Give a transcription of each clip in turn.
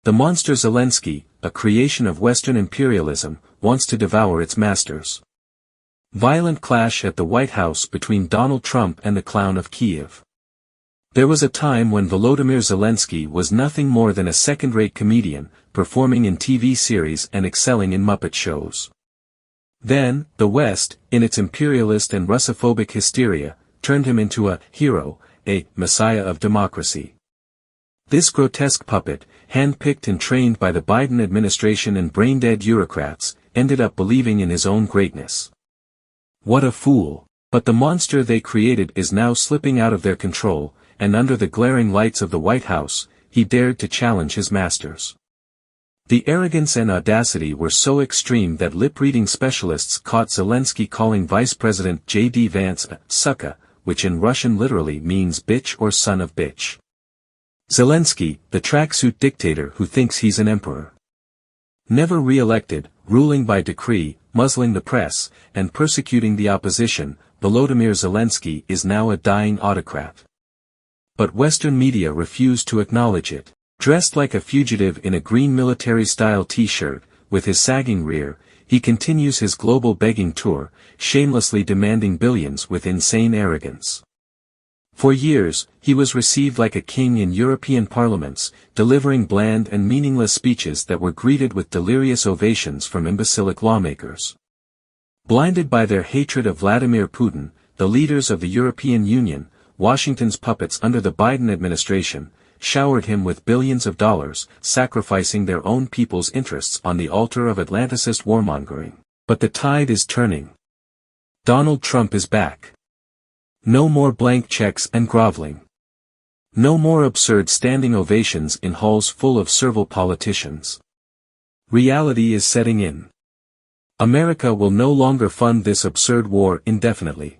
The monster Zelensky, a creation of Western imperialism, wants to devour its masters. Violent clash at the White House between Donald Trump and the clown of Kyiv. There was a time when Volodymyr Zelensky was nothing more than a second-rate comedian, performing in TV series and excelling in muppet shows. Then, the West, in its imperialist and Russophobic hysteria, turned him into a hero, a messiah of democracy. This grotesque puppet, hand-picked and trained by the Biden administration and brain-dead bureaucrats, ended up believing in his own greatness. What a fool! But the monster they created is now slipping out of their control, and under the glaring lights of the White House, he dared to challenge his masters. The arrogance and audacity were so extreme that lip-reading specialists caught Zelensky calling Vice President J.D. Vance a sucker, which in Russian literally means bitch or son of bitch. Zelensky, the tracksuit dictator who thinks he's an emperor. Never re-elected, ruling by decree, muzzling the press, and persecuting the opposition, Volodymyr Zelensky is now a dying autocrat. But Western media refuse to acknowledge it. Dressed like a fugitive in a green military-style t-shirt, with his sagging rear, he continues his global begging tour, shamelessly demanding billions with insane arrogance. For years, he was received like a king in European parliaments, delivering bland and meaningless speeches that were greeted with delirious ovations from imbecilic lawmakers. Blinded by their hatred of Vladimir Putin, the leaders of the European Union, Washington's puppets under the Biden administration, showered him with billions of dollars, sacrificing their own people's interests on the altar of Atlanticist warmongering. But the tide is turning. Donald Trump is back. No more blank checks and groveling. No more absurd standing ovations in halls full of servile politicians. Reality is setting in. America will no longer fund this absurd war indefinitely.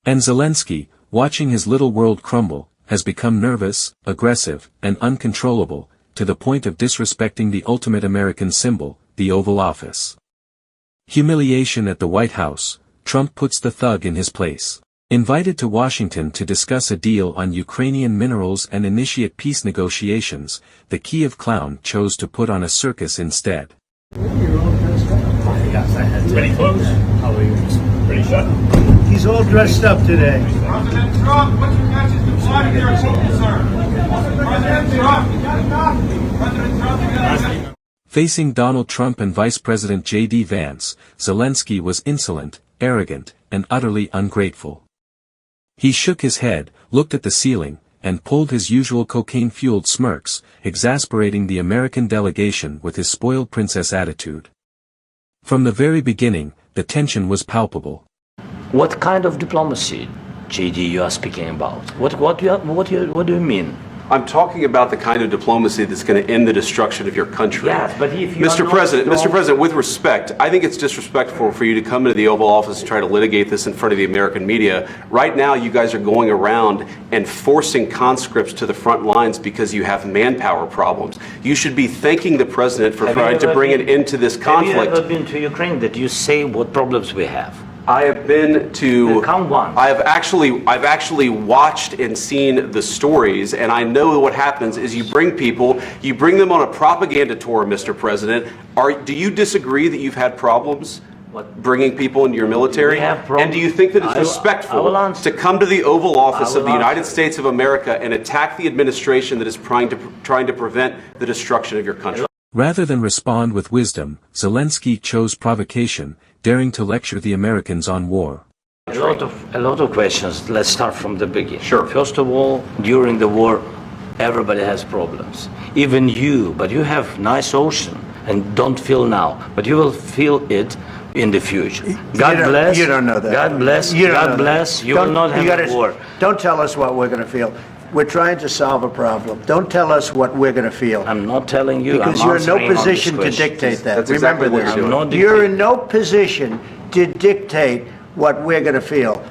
And Zelensky, watching his little world crumble, has become nervous, aggressive, and uncontrollable, to the point of disrespecting the ultimate American symbol, the Oval Office. Humiliation at the White House, Trump puts the thug in his place. Invited to Washington to discuss a deal on Ukrainian minerals and initiate peace negotiations, the Kyiv clown chose to put on a circus instead. Ready close? How are you? Ready shut? He's all dressed up today. President Trump, what's your message to Vladimir Putin, sir? President Trump. Facing Donald Trump and Vice President J.D. Vance, Zelensky was insolent, arrogant, and utterly ungrateful. He shook his head, looked at the ceiling, and pulled his usual cocaine-fueled smirks, exasperating the American delegation with his spoiled princess attitude. From the very beginning, the tension was palpable. What kind of diplomacy, JD, you are speaking about? What do you mean? I'm talking about the kind of diplomacy that's going to end the destruction of your country. Yes, but if you Mr. President, with respect, I think it's disrespectful for you to come into the Oval Office and try to litigate this in front of the American media. Right now, you guys are going around and forcing conscripts to the front lines because you have manpower problems. You should be thanking the President for trying to bring an end to this conflict. Have you ever been to Ukraine that you say what problems we have? I have been to. Count one. I've actually watched and seen the stories, and I know what happens is you bring them on a propaganda tour, Mr. President. Do you disagree that you've had problems bringing people into your military? And do you think that it's respectful to come to the Oval Office of the United States of America and attack the administration that is trying to prevent the destruction of your country? Rather than respond with wisdom, Zelensky chose provocation, daring to lecture the Americans on war. A lot of questions. Let's start from the beginning. Sure. First of all, during the war, everybody has problems. Even you, but you have nice ocean and don't feel now, but you will feel it in the future. God bless. You don't know that. God bless. God bless. You will not have a war. Don't tell us what we're going to feel. We're trying to solve a problem. Don't tell us what we're going to feel. I'm not telling you. Because you're in no position to dictate that. That's Remember exactly this. You're in no position to dictate what we're going to feel.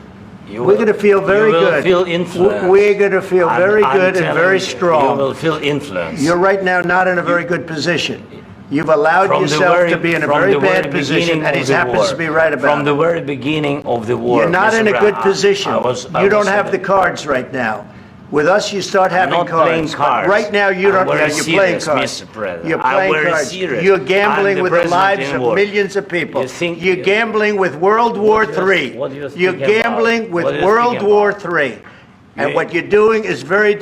We're going to feel very good. You will feel influence. We're going to feel very good and very strong. You will feel influence. You're right now not in a very good position. You've allowed yourself to be in a very bad position, and he happens to be right about it. From the very beginning of the war. You're not in a good position. You don't have the cards right now. With us, you start having not playing cards. cards. But right now, you don't. I'm very You're playing serious, cards. Mr. President. You're I'm playing very cards. serious. You're gambling I'm the with the president lives in of war. millions of people. You think- You're gambling with World War III. what do you think You're gambling about? with What do you World think War about? III. And what you're doing is very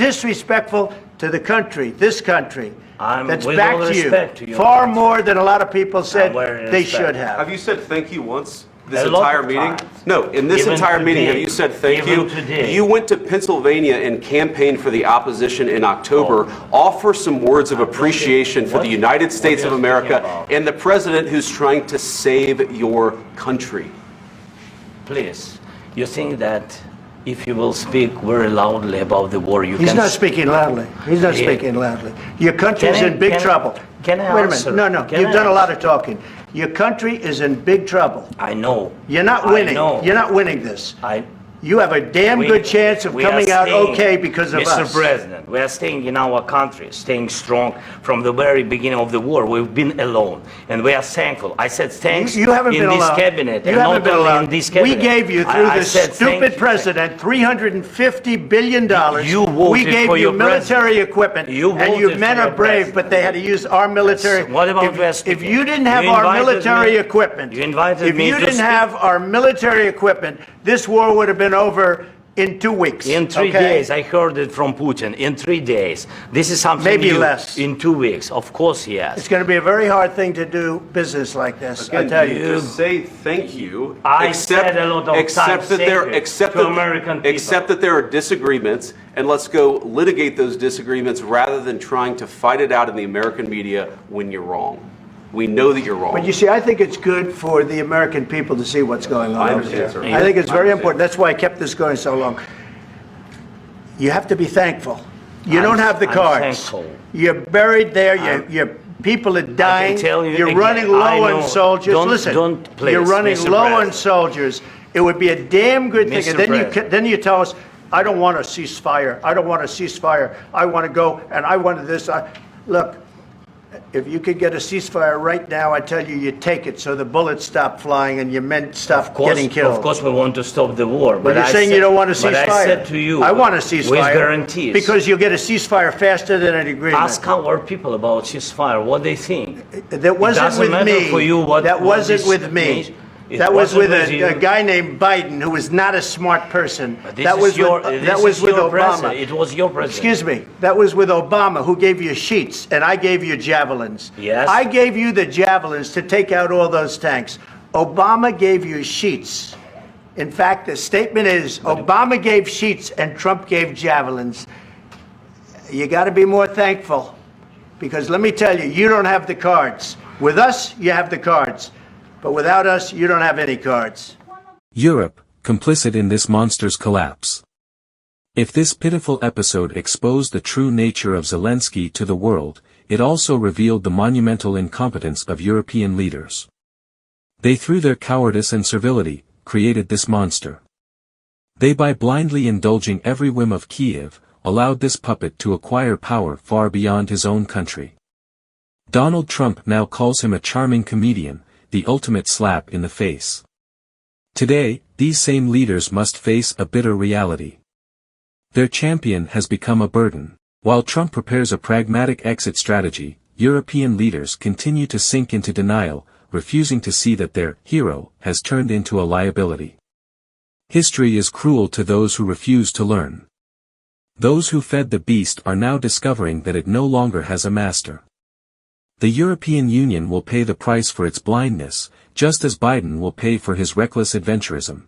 disrespectful to the country, this country. That's with back all to you. respect to your Far country. more than a lot of people said very they respect. should have. Have you said thank you once? This A lot entire of meeting? times. No, in this Even entire meeting, today. have you said thank Even you? today. You went to Pennsylvania and campaigned for the opposition in October. Offer some words of appreciation for the United States of are you America speaking about? and the president who's trying to save your country. Please, you think that if you will speak very loudly about the war, you He's can... not speaking loudly. He's not Yeah. speaking loudly. Your country is Can I- in big can I- trouble. can I Wait a answer? minute. No. Can You've I done a lot answer? of talking. Your country is in big trouble. I know. You're not I winning. know. You're not winning this. I... You have a damn good chance of we are coming out staying, okay because of Mr. us. President, we are staying in our country, staying strong from the very beginning of the war. We've been alone, and we are thankful. I said thanks You haven't in been this alone. cabinet, You and haven't not been only alone. in this cabinet. We gave you, through I this said thank stupid you. president, $350 billion. You voted We gave for you your military equipment, You and you voted men for are your brave, president. but they had to use our military. Yes. What about if, West if Indies? you didn't have You our invited military me- equipment, you invited if me you to didn't speak. have our military equipment, this war would have been over in 2 weeks. In 3 okay? days, I heard it from Putin. In 3 days, this is something Maybe new. less. In 2 weeks, of course, yes. It's going to be a very hard thing to do business like this. I Again, tell you. just say thank you. I said a lot of times that there, thank you except to that, American people. Except that there are disagreements, and let's go litigate those disagreements rather than trying to fight it out in the American media when you're wrong. We know that you're wrong. But you see, I think it's good for the American people to see what's going on I over understand, there. sir. I think it's I very understand. important. That's why I kept this going so long. You have to be thankful. You don't have the I'm cards. thankful. You're buried there. Your people are dying. tell you You're again, running I low know. on soldiers. Don't- Listen, don't please, you're running Mr. low on President. soldiers. It would be a damn good thing. Mr. And then President. then you tell us, I don't want a ceasefire. I don't want a ceasefire. I want to go and I wanted this. Look, if you could get a ceasefire right now, I tell you, you take it so the bullets stop flying and your men stop getting killed. Of course, we want to stop the war. But you're I saying said- you don't want a ceasefire. But I said to you, I want a ceasefire. with guarantees. Because you'll get a ceasefire faster than an agreement. Ask our people about ceasefire, what they think. That wasn't doesn't with matter me. for you what- that what wasn't this with me. means. It That was wasn't with with you. a guy named Biden, who was not a smart person. This That is was your, with, this that was is with your Obama. president. It was your president. Excuse me. That was with Obama, who gave you sheets, and I gave you javelins. Yes. I gave you the javelins to take out all those tanks. Obama gave you sheets. In fact, the statement is Obama gave sheets and Trump gave javelins. You got to be more thankful, because let me tell you, you don't have the cards. With us, you have the cards. But without us, you don't have any cards. Europe, complicit in this monster's collapse. If this pitiful episode exposed the true nature of Zelensky to the world, it also revealed the monumental incompetence of European leaders. They, through their cowardice and servility, created this monster. They, by blindly indulging every whim of Kyiv, allowed this puppet to acquire power far beyond his own country. Donald Trump now calls him a charming comedian, the ultimate slap in the face. Today, these same leaders must face a bitter reality. Their champion has become a burden. While Trump prepares a pragmatic exit strategy, European leaders continue to sink into denial, refusing to see that their hero has turned into a liability. History is cruel to those who refuse to learn. Those who fed the beast are now discovering that it no longer has a master. The European Union will pay the price for its blindness, just as Biden will pay for his reckless adventurism.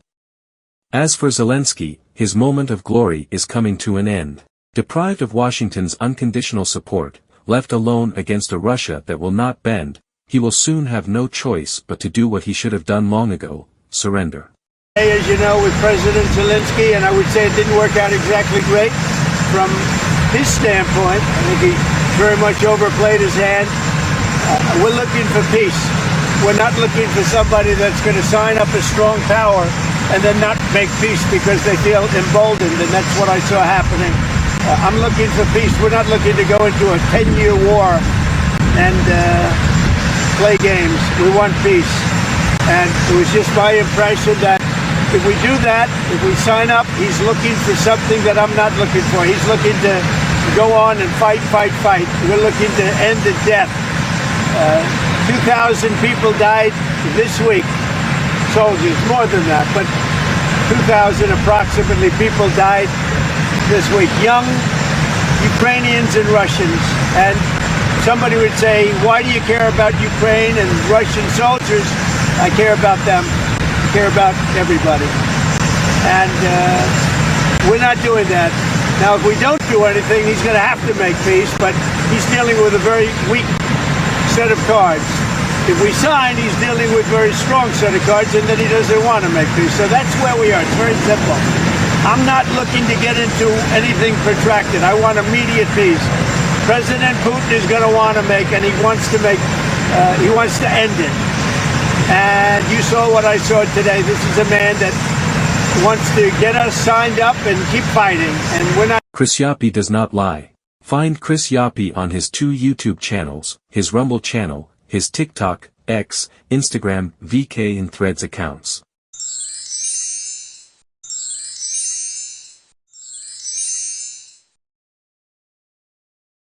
As for Zelensky, his moment of glory is coming to an end. Deprived of Washington's unconditional support, left alone against a Russia that will not bend, he will soon have no choice but to do what he should have done long ago, surrender. As you know, with President Zelensky, and I would say it didn't work out exactly great from his standpoint. I think he very much overplayed his hand. We're looking for peace. We're not looking for somebody that's going to sign up a strong power and then not make peace because they feel emboldened, and that's what I saw happening. I'm looking for peace. We're not looking to go into a 10-year war and play games. We want peace. And it was just my impression that If we do that, if we sign up, he's looking for something that I'm not looking for. He's looking to go on and fight. We're looking to end the death. 2,000 people died this week. Soldiers, more than that, but 2,000 approximately people died this week. Young Ukrainians and Russians. And somebody would say, why do you care about Ukraine and Russian soldiers? I care about them. I care about everybody. And we're not doing that. Now, if we don't do anything, he's going to have to make peace, but he's dealing with a very weak set of cards. If we sign, he's dealing with a very strong set of cards, and then he doesn't want to make peace. So that's where we are. It's very simple. I'm not looking to get into anything protracted. I want immediate peace. President Putin is going to want to make, and he wants to end it. And you saw what I saw today. This is a man that wants to get us signed up and keep fighting, and we're not. Chris Yapi does not lie. Find Chris Yapi on his 2 YouTube channels, his Rumble channel, his TikTok, X, Instagram, VK and Threads accounts.